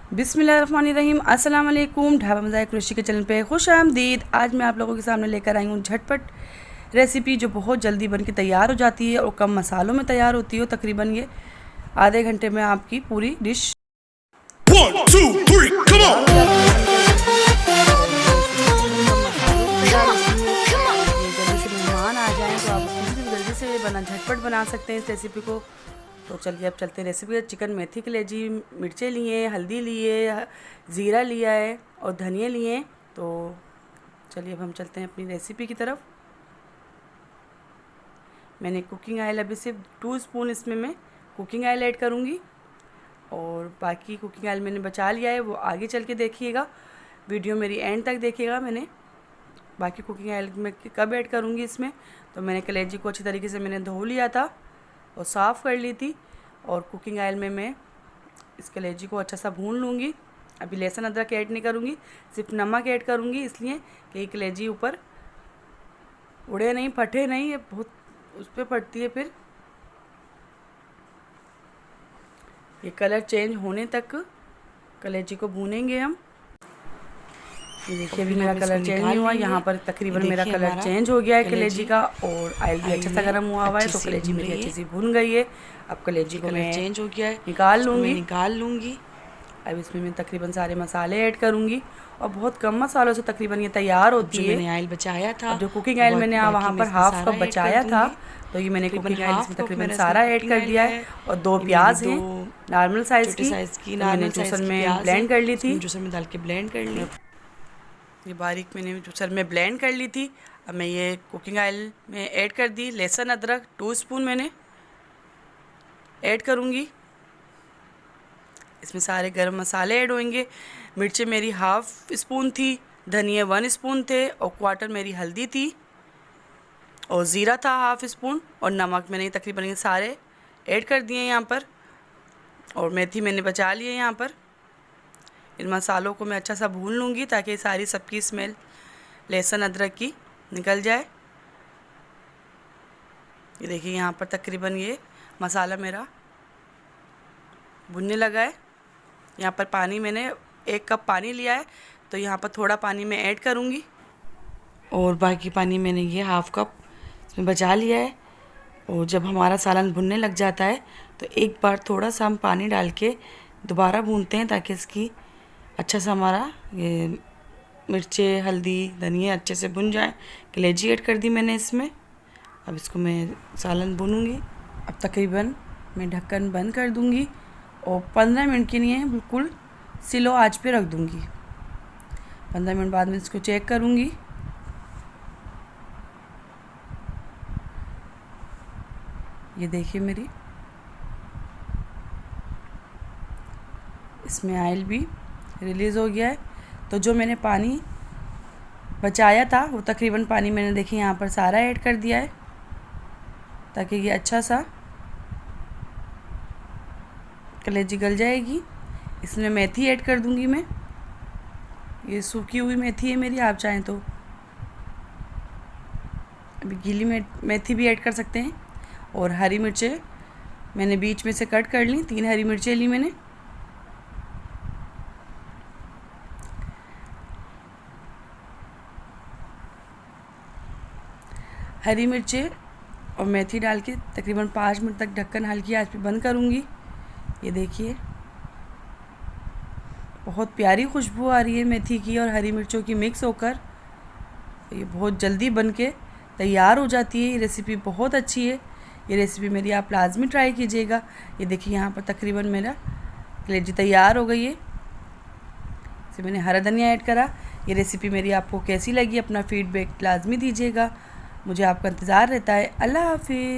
बिस्मिल्लाहिर्रहमानिर्रहीम। अस्सलाम वालेकुम। ढाबा मज़ाक़ कुरैशी के चैनल पे खुश आमदीद। आज मैं आप लोगों के सामने लेकर आई हूँ झटपट रेसिपी जो बहुत जल्दी बन के तैयार हो जाती है और कम मसालों में तैयार होती है। तकरीबन ये आधे घंटे में आपकी पूरी डिश 1 2 3 come तैयार हो on। जाती है ये जल्दी से मेहमान आ जाएँ तो आप उसमें जल्दी से झटपट बना सकते हैं इस रेसिपी को। तो चलिए अब चलते हैं रेसिपी। चिकन मेथी कलेजी, मिर्चें लिए, हल्दी लिए, ज़ीरा लिया है और धनिया लिए। तो चलिए अब हम चलते हैं अपनी रेसिपी की तरफ। मैंने कुकिंग ऑयल अभी सिर्फ 2 स्पून इसमें मैं कुकिंग ऑयल ऐड करूँगी और बाकी कुकिंग ऑयल मैंने बचा लिया है, वो आगे चल के देखिएगा, वीडियो मेरी एंड तक देखिएगा। मैंने बाकी कुकिंग ऑयल में कब ऐड करूँगी इसमें, तो मैंने कलेजी को अच्छी तरीके से मैंने धो लिया था और साफ़ कर ली थी और कुकिंग ऑयल में मैं इस कलेजी को अच्छा सा भून लूँगी। अभी लहसुन अदरक ऐड नहीं करूँगी, सिर्फ नमक ऐड करूँगी, इसलिए कि कलेजी ऊपर उड़े नहीं, फटे नहीं, ये बहुत उस पर फटती है। फिर ये कलर चेंज होने तक कलेजी को भूनेंगे हम। ये देखिए अभी मेरा कलर चेंज नहीं हुआ, यहाँ पर तकरीबन मेरा कलर चेंज हो गया है कलेजी का और ऑयल भी अच्छा सा गर्म हुआ हुआ है, तो कलेजी मेरी अच्छी सी भून गई है। अब कलेजी को मैं चेंज हो गया है, निकाल लूँगी। अब इसमें मैं तकरीबन सारे मसाले ऐड करूँगी और बहुत कम मसालों से तकरीबन ये तैयार होती है। मैंने ऑयल बचाया था, जो कुकिंग ऑयल मैंने वहाँ पर हाफ कप बचाया था, तो ये मैंने कुकिंग ऑयल इसमें तकरीबन सारा ऐड कर दिया है। और 2 प्याज हैं नॉर्मल साइज़ की, मैंने जूसर में ब्लेंड कर ली थी, जूसर में डाल के ब्लेंड कर ली। ये बारीक मैंने जूसर में ब्लेंड कर ली थी। अब मैं ये कुकिंग ऑयल में ऐड कर दी। लहसुन अदरक 2 स्पून मैंने ऐड करूँगी। इसमें सारे गरम मसाले ऐड होंगे। मिर्चें मेरी हाफ स्पून थी, धनिया 1 स्पून थे और क्वार्टर मेरी हल्दी थी और ज़ीरा था हाफ स्पून और नमक मैंने तकरीबन ये सारे ऐड कर दिए यहाँ पर। और मेथी मैंने बचा ली है यहाँ पर। इन मसालों को मैं अच्छा सा भून लूँगी ताकि सारी सबकी स्मेल लहसुन अदरक की निकल जाए। ये देखिए यहाँ पर तकरीबन ये मसाला मेरा भुनने लगा है। यहाँ पर पानी मैंने 1 कप पानी लिया है, तो यहाँ पर थोड़ा पानी मैं ऐड करूँगी और बाकी पानी मैंने ये हाफ कप इसमें बचा लिया है। और जब हमारा सालन भुनने लग जाता है तो एक बार थोड़ा सा हम पानी डाल के दोबारा भूनते हैं ताकि इसकी अच्छा सा हमारा ये मिर्चें, हल्दी, धनिया अच्छे से भुन जाए। कलेजी ऐड कर दी मैंने इसमें। अब इसको मैं सालन भूनूंगी। अब तकरीबन मैं ढक्कन बंद कर दूंगी और 15 मिनट के लिए बिल्कुल स्लो आंच पे रख दूंगी। 15 मिनट बाद मैं इसको चेक करूंगी। ये देखिए मेरी इसमें ऑयल भी रिलीज़ हो गया है। तो जो मैंने पानी बचाया था वो तकरीबन पानी मैंने देखिए यहाँ पर सारा ऐड कर दिया है ताकि ये अच्छा सा कलेजी गल जाएगी। इसमें मेथी ऐड कर दूंगी मैं। ये सूखी हुई मेथी है मेरी, आप चाहें तो अभी गीली मेथी भी ऐड कर सकते हैं। और हरी मिर्चें मैंने बीच में से कट कर ली, 3 हरी मिर्चें ली मैंने। हरी मिर्चें और मेथी डाल के तकरीबन 5 मिनट तक ढक्कन हल्की आंच पे बंद करूँगी। ये देखिए बहुत प्यारी खुशबू आ रही है मेथी की और हरी मिर्चों की मिक्स होकर। ये बहुत जल्दी बन के तैयार हो जाती है। ये रेसिपी बहुत अच्छी है। ये रेसिपी मेरी आप लाजमी ट्राई कीजिएगा। ये देखिए यहाँ पर तकरीबन मेरा कलेजी तैयार हो गई है। इसे मैंने हरा धनिया ऐड करा। ये रेसिपी मेरी आपको कैसी लगी, अपना फीडबैक लाजमी दीजिएगा। मुझे आपका इंतज़ार रहता है। अल्लाह हाफिज़।